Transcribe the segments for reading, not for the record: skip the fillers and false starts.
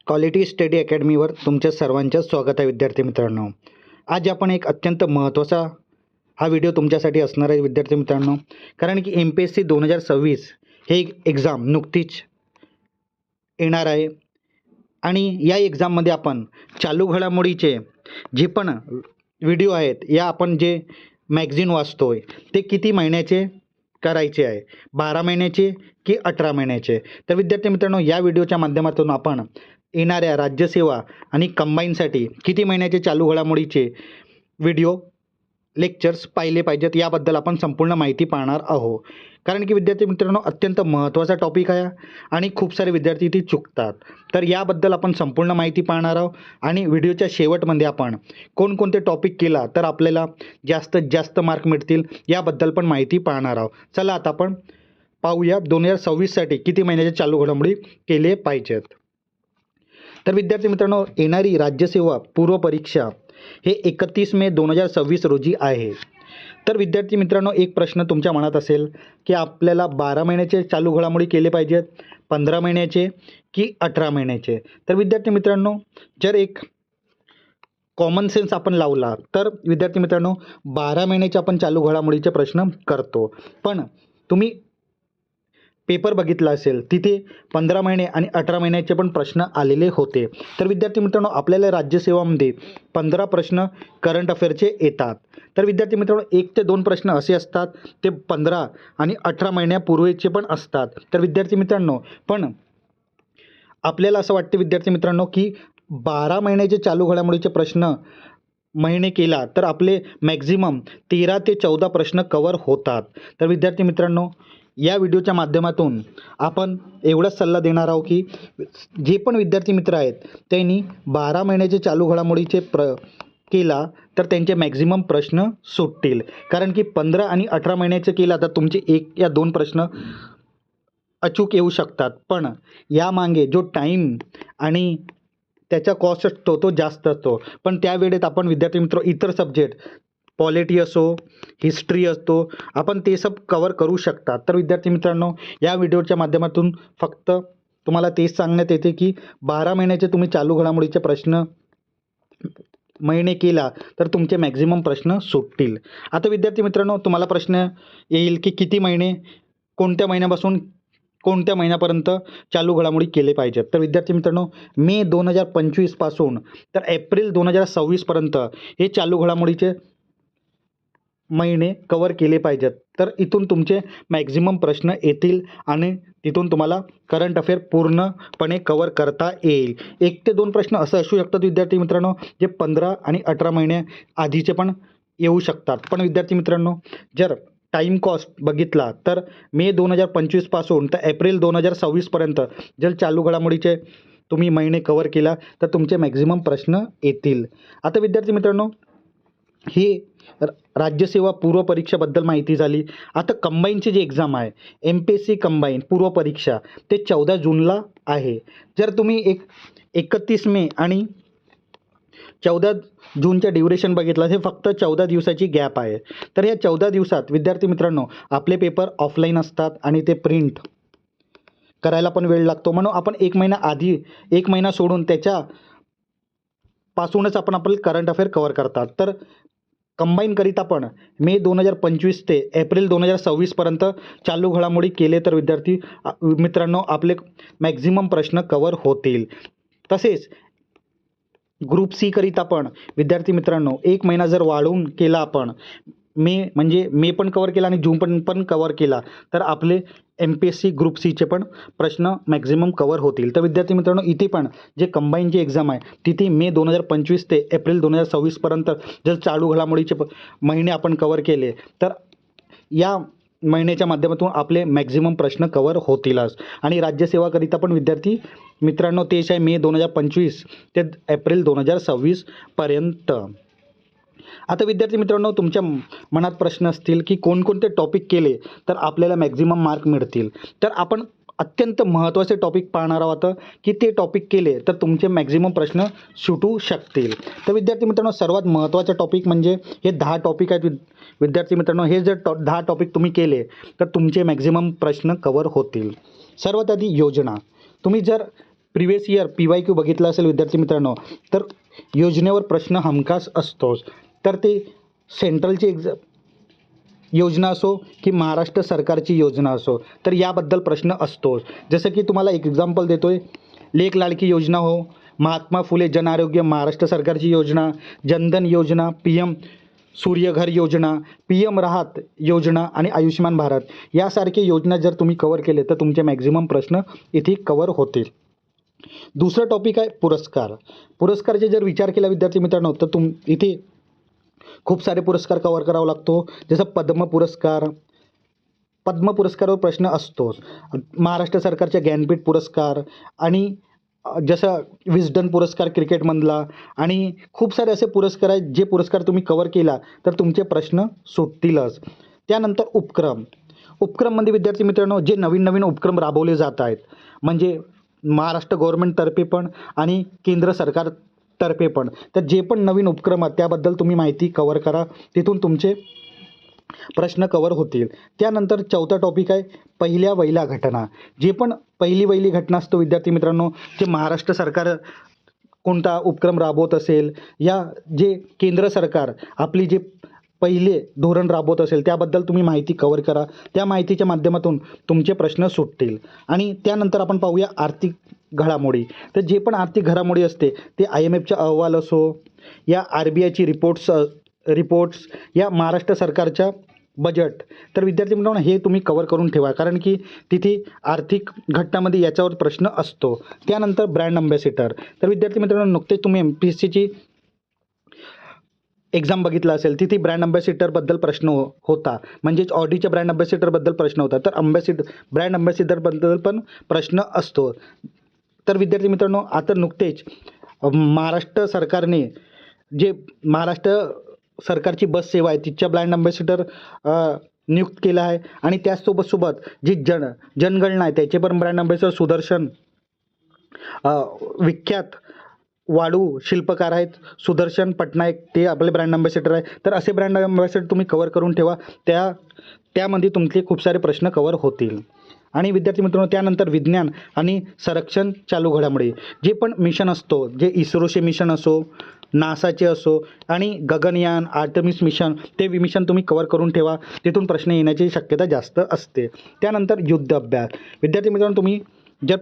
Quality study अकॅडमीवर तुमच्या सर्वांचं स्वागत आहे विद्यार्थी मित्रांनो. आज आपण एक अत्यंत महत्त्वाचा हा व्हिडिओ तुमच्यासाठी असणार आहे विद्यार्थी मित्रांनो, कारण की MPSC 2026 हे एक्झाम नुकतीच येणार आहे आणि या एक्झाममध्ये आपण चालू घडामोडीचे जे पण व्हिडिओ आहेत, या आपण जे मॅगझिन वाचतोय ते किती महिन्याचे करायचे आहे, 12 महिन्याचे की 18 महिन्याचे. तर विद्यार्थी मित्रांनो, या व्हिडिओच्या माध्यमातून आपण येणाऱ्या राज्यसेवा आणि कंबाईनसाठी किती महिन्याचे चालू घडामोडीचे व्हिडिओ लेक्चर्स पाहिले पाहिजेत याबद्दल आपण संपूर्ण माहिती पाहणार आहोत. कारण की विद्यार्थी मित्रांनो, अत्यंत महत्त्वाचा टॉपिक आहे आणि खूप सारे विद्यार्थी ती चुकतात. तर याबद्दल आपण संपूर्ण माहिती पाहणार आहोत आणि व्हिडिओच्या शेवटमध्ये आपण कोणकोणते टॉपिक केला तर आपल्याला जास्तीत जास्त मार्क मिळतील याबद्दल पण माहिती पाहणार आहोत. चला आता आपण पाहूया 2026साठी किती महिन्याचे चालू घडामोडी केले पाहिजेत. तर विद्यार्थी मित्रांनो, येणारी राज्यसेवा पूर्व परीक्षा हे 31 मे 2026 रोजी आहे. तर विद्यार्थी मित्रांनो, एक प्रश्न तुमच्या मनात असेल की आपल्याला 12 महिन्याचे चालू घडामोडी केले पाहिजेत, 15 महिन्याचे की 18 महिन्याचे. तर विद्यार्थी मित्रांनो, जर एक कॉमन सेन्स आपण लावला तर विद्यार्थी मित्रांनो 12 महिन्याचे आपण चालू घडामोडीचे प्रश्न करतो. पण तुम्ही पेपर बघितला असेल, तिथे 15 महिने आणि 18 महिन्याचे पण प्रश्न आलेले होते. तर विद्यार्थी मित्रांनो, आपल्याला राज्यसेवामध्ये 15 प्रश्न करंट अफेअरचे येतात. तर विद्यार्थी मित्रांनो, 1 ते 2 प्रश्न असे असतात ते 15 आणि 18 महिन्यापूर्वीचे पण असतात. तर विद्यार्थी मित्रांनो, पण आपल्याला असं वाटते विद्यार्थी मित्रांनो की 12 महिन्याचे चालू घडामोडीचे प्रश्न महिने केला तर आपले मॅक्झिमम 13 ते 14 प्रश्न कवर होतात. तर विद्यार्थी मित्रांनो, या व्हिडिओच्या माध्यमातून आपण एवढाच सल्ला देणार आहोत की जे पण विद्यार्थी मित्र आहेत त्यांनी 12 महिन्याचे चालू घडामोडीचे केला तर त्यांचे मॅक्झिमम प्रश्न सुटतील. कारण की 15 आणि 18 महिन्याचे केला तर तुमचे 1 या 2 प्रश्न अचूक येऊ शकतात. पण यामागे जो टाईम आणि त्याचा कॉस्ट असतो तो जास्त असतो. पण त्या वेळेत आपण विद्यार्थी मित्र इतर सब्जेक्ट पॉलिटी असो, हिस्ट्री असतो, आपण ते सब कवर करू शकतात. तर विद्यार्थी मित्रांनो, या व्हिडिओच्या माध्यमातून फक्त तुम्हाला तेच सांगण्यात येते की 12 महिन्याचे तुम्ही चालू घडामोडीचे प्रश्न महिने केला तर तुमचे मॅक्झिमम प्रश्न सुटतील. आता विद्यार्थी मित्रांनो, तुम्हाला प्रश्न येईल की किती महिने, कोणत्या महिन्यापासून कोणत्या महिन्यापर्यंत चालू घडामोडी केले पाहिजेत. तर विद्यार्थी मित्रांनो, मे 2025 पासून तर एप्रिल 2026पर्यंत हे चालू घडामोडीचे महिने कवर केले पाहिजेत. तर इथून तुमचे मॅक्झिमम प्रश्न येतील आणि तिथून तुम्हाला करंट अफेअर पूर्णपणे कवर करता येईल. 1 ते 2 प्रश्न असं असू शकतात विद्यार्थी मित्रांनो जे 15 आणि 18 महिने आधीचे पण येऊ शकतात. पण विद्यार्थी मित्रांनो, जर टाईम कॉस्ट बघितला तर मे 2025 पासून तर एप्रिल 2026पर्यंत जर चालू घडामोडीचे तुम्ही महिने कवर केला तर तुमचे मॅक्झिमम प्रश्न येतील. आता विद्यार्थी मित्रांनो, ही राज्यसेवा पूर्व परीक्षेबद्दल माहिती झाली. आता कंबाईनची जी एक्झाम आहे MPSC कंबाईन पूर्व परीक्षा ते 14 जूनला आहे. जर तुम्ही 31 मे आणि 14 जूनच्या ड्युरेशन बघितलं, हे फक्त 14 दिवसाची गॅप आहे. तर या 14 दिवसात विद्यार्थी मित्रांनो आपले पेपर ऑफलाईन असतात आणि ते प्रिंट करायला पण वेळ लागतो. म्हणून आपण 1 महिना आधी 1 महिना सोडून त्याच्या पासूनच आपण आपलं करंट अफेअर कवर करतात. तर कंबाईनकरिता पण मे 2025 ते एप्रिल 2026पर्यंत चालू घडामोडी केले तर विद्यार्थी मित्रांनो आपले मॅक्झिमम प्रश्न कवर होतील. तसेच ग्रुप सी करिता पण विद्यार्थी मित्रांनो 1 महिना जर वाढवून केला आपण, मे पण कवर केला आणि जून पण कवर केला तर आपले MPSC ग्रुप सीचे पण प्रश्न मॅक्झिमम कवर होतील. तर विद्यार्थी मित्रांनो, इथे पण जे कंबाईनची एक्झाम आहे तिथे मे 2025 ते एप्रिल 2026पर्यंत जर चालू घडामोडीचे महिने आपण कवर केले तर या महिन्याच्या माध्यमातून आपले मॅक्झिमम प्रश्न कवर होतीलच. आणि राज्यसेवाकरिता पण विद्यार्थी मित्रांनो तेच आहे मे 2025 ते एप्रिल 2026पर्यंत. आता विद्यार्थी मित्रांनो, तुमच्या मनात प्रश्न असतील की कोणकोणते टॉपिक केले तर आपल्याला मॅक्झिमम मार्क मिळतील. तर आपण अत्यंत महत्त्वाचे टॉपिक पाहणार आहोत की ते टॉपिक केले तर तुमचे मॅक्झिमम प्रश्न सुटू शकतील. तर विद्यार्थी मित्रांनो, सर्वात महत्त्वाचा टॉपिक म्हणजे हे 10 टॉपिक आहेत विद्यार्थी मित्रांनो. हे जर 10 टॉपिक तुम्ही केले तर तुमचे मॅक्झिमम प्रश्न कवर होतील. सर्वात आधी योजना. तुम्ही जर प्रिव्हियस इयर PYQ बघितला असेल विद्यार्थी मित्रांनो, तर योजनेवर प्रश्न हमखास असतोच. तर ते सेंट्रलची योजना असो की महाराष्ट्र सरकारची योजना असो, तर याबद्दल प्रश्न असतोच. जसं की तुम्हाला एक एक्झाम्पल देतोय, लेक लाडकी योजना हो, महात्मा फुले जन आरोग्य महाराष्ट्र सरकारची योजना, जनधन योजना, PM सूर्यघर योजना, PM राहत योजना आणि आयुष्यमान भारत यासारखे योजना जर तुम्ही कव्हर केले तर तुमचे मॅक्झिमम प्रश्न इथे कव्हर होतील. दुसरा टॉपिक आहे पुरस्कार. पुरस्कारचे जर विचार केला विद्यार्थी मित्रांनो, तर इथे खूप सारे पुरस्कार कव्हर करावा लागतो. जसं पद्म पुरस्कारावर प्रश्न असतोच. महाराष्ट्र सरकारच्या ज्ञानपीठ पुरस्कार आणि जसं विस्डन पुरस्कार क्रिकेटमधला आणि खूप सारे असे पुरस्कार आहेत, जे पुरस्कार तुम्ही कव्हर केला तर तुमचे प्रश्न सुटतीलच. त्यानंतर उपक्रममध्ये विद्यार्थी मित्रांनो, जे नवीन उपक्रम राबवले जात आहेत, म्हणजे महाराष्ट्र गव्हर्नमेंटतर्फे पण आणि केंद्र सरकारतर्फे पण, तर जे पण नवीन उपक्रम आहेत त्याबद्दल तुम्ही माहिती कव्हर करा, तिथून तुमचे प्रश्न कव्हर होतील. त्यानंतर चौथा टॉपिक आहे पहिल्या वहिल्या घटना. जे पण पहिली वहिली घटना असतो विद्यार्थी मित्रांनो, जे महाराष्ट्र सरकार कोणता उपक्रम राबवत असेल, या जे केंद्र सरकार आपली जे पहिले धोरण राबवत असेल त्याबद्दल तुम्ही माहिती कव्हर करा. त्या माहितीच्या माध्यमातून तुमचे प्रश्न सुटतील. आणि त्यानंतर आपण पाहूया आर्थिक घडामोडी. तर जे पण आर्थिक घडामोडी असते ते IMFचा अहवाल असो, या RBIची रिपोर्ट्स, या महाराष्ट्र सरकारच्या बजेट, तर विद्यार्थी मित्रांनो हे तुम्ही कव्हर करून ठेवा, कारण की तिथे आर्थिक घटनामध्ये याच्यावर प्रश्न असतो. त्यानंतर ब्रँड अँबॅसिडर. तर विद्यार्थी मित्रांनो, नुकतेच तुम्ही MPSCची एक्झाम बघितला असेल, तिथे ब्रँड अँबॅसिडरबद्दल प्रश्न होता, म्हणजेच ऑडीच्या ब्रँड अँबॅसिडरबद्दल प्रश्न होता. तर ब्रँड अँबॅसिडरबद्दल पण प्रश्न असतो. तर विद्यार्थी मित्रांनो, आता नुकतेच महाराष्ट्र सरकारने जे महाराष्ट्र सरकारची बस सेवा आहे तिच्या ब्रँड अँबॅसिडर नियुक्त केला आहे. आणि त्याचसोबत जी जनगणना आहे त्याचे पण ब्रँड अँबॅसिडर सुदर्शन, विख्यात वाळू शिल्पकार आहेत सुदर्शन पटनायक, ते आपले ब्रँड अँबॅसिडर आहे. तर असे ब्रँड अँबॅसिडर तुम्ही कव्हर करून ठेवा, त्यामध्ये तुमचे खूप सारे प्रश्न कव्हर होतील. आणि विद्यार्थी मित्रांनो, त्यानंतर विज्ञान आणि संरक्षण चालू घडामोडी. जे पण मिशन असतो, जे इस्रोचे मिशन असो, नासाचे असो आणि गगनयान, आर्टेमिस मिशन, ते मिशन तुम्ही कव्हर करून ठेवा, तिथून प्रश्न येण्याची शक्यता जास्त असते. त्यानंतर युद्ध अभ्यास. विद्यार्थी मित्रांनो, तुम्ही जर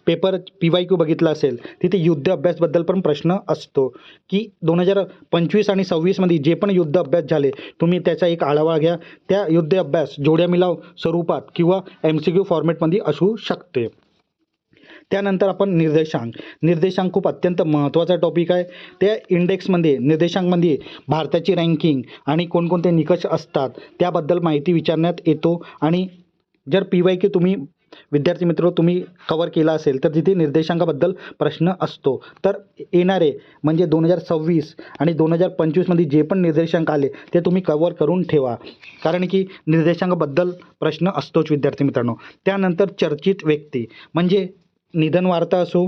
पेपर PYQ बघितला असेल, तिथे युद्ध अभ्यासबद्दल पण प्रश्न असतो की 2025 आणि 26मध्ये जे पण युद्ध अभ्यास झाले, तुम्ही त्याचा एक आढावा घ्या. त्या युद्ध अभ्यास जोड्या मिलाव स्वरूपात किंवा MCQ फॉर्मॅटमध्ये असू शकते. त्यानंतर आपण निर्देशांक खूप अत्यंत महत्त्वाचा टॉपिक आहे. त्या निर्देशांकमध्ये भारताची रँकिंग आणि कोणकोणते निकष असतात त्याबद्दल माहिती विचारण्यात येतो. आणि जर PYQ तुम्ही विद्यार्थी मित्र तुम्ही कव्हर केला असेल तर तिथे निर्देशांकाबद्दल प्रश्न असतो. तर येणारे म्हणजे 2026 आणि 2025मध्ये जे पण निर्देशांक आले ते तुम्ही कव्हर करून ठेवा, कारण की निर्देशांकाबद्दल प्रश्न असतोच विद्यार्थी मित्रांनो. त्यानंतर चर्चित व्यक्ती, म्हणजे निधन वार्ता असो,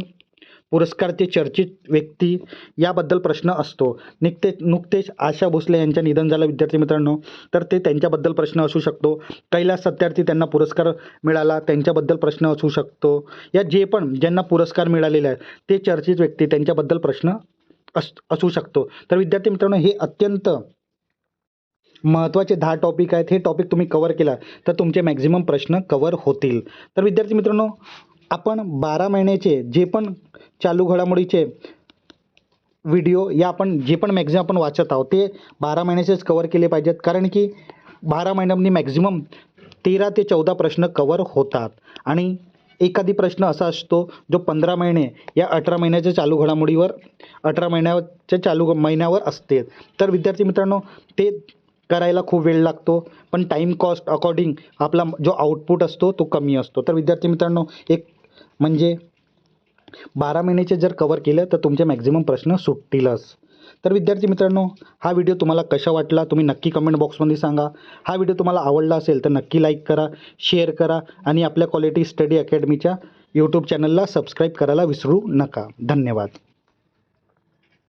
पुरस्कारचे चर्चित व्यक्ती, याबद्दल प्रश्न असतो. नुकतेच आशा भोसले यांचं निधन झालं विद्यार्थी मित्रांनो, तर त्यांच्याबद्दल प्रश्न असू शकतो. कैलास सत्यार्थी, त्यांना पुरस्कार मिळाला, त्यांच्याबद्दल प्रश्न असू शकतो. या जे पण ज्यांना पुरस्कार मिळालेले आहेत ते चर्चित व्यक्ती, त्यांच्याबद्दल प्रश्न असू शकतो. तर विद्यार्थी मित्रांनो, हे अत्यंत महत्त्वाचे 10 टॉपिक आहेत. हे टॉपिक तुम्ही कव्हर केला तर तुमचे मॅक्झिमम प्रश्न कव्हर होतील. तर विद्यार्थी मित्रांनो, आपण 12 महिन्याचे जे पण चालू घडामोडीचे व्हिडिओ या आपण जे पण मॅक्झिमम आपण वाचत आहोत ते 12 महिन्याचेच कव्हर केले पाहिजेत, कारण की 12 महिन्यांनी मॅक्झिमम 13 ते 14 प्रश्न कव्हर होतात. आणि एखादी प्रश्न असा असतो जो 15 महिने या 18 महिन्याच्या चालू घडामोडीवर 18 महिन्याच्या चालू महिन्यावर असते. तर विद्यार्थी मित्रांनो, ते करायला खूप वेळ लागतो, पण टाईम कॉस्ट अकॉर्डिंग आपला जो आउटपुट असतो तो कमी असतो. तर विद्यार्थी मित्रांनो, म्हणजे 12 महिन्याचे जर कव्हर केलं तर तुमचे मॅक्झिमम प्रश्न सुटतीलच. तर विद्यार्थी मित्रांनो, हा व्हिडिओ तुम्हाला कसा वाटला तुम्ही नक्की कमेंट बॉक्समध्ये सांगा. हा व्हिडिओ तुम्हाला आवडला असेल तर नक्की लाईक करा, शेअर करा आणि आपल्या क्वालिटी स्टडी अकॅडमीच्या यूट्यूब चॅनलला सबस्क्राईब करायला विसरू नका. धन्यवाद.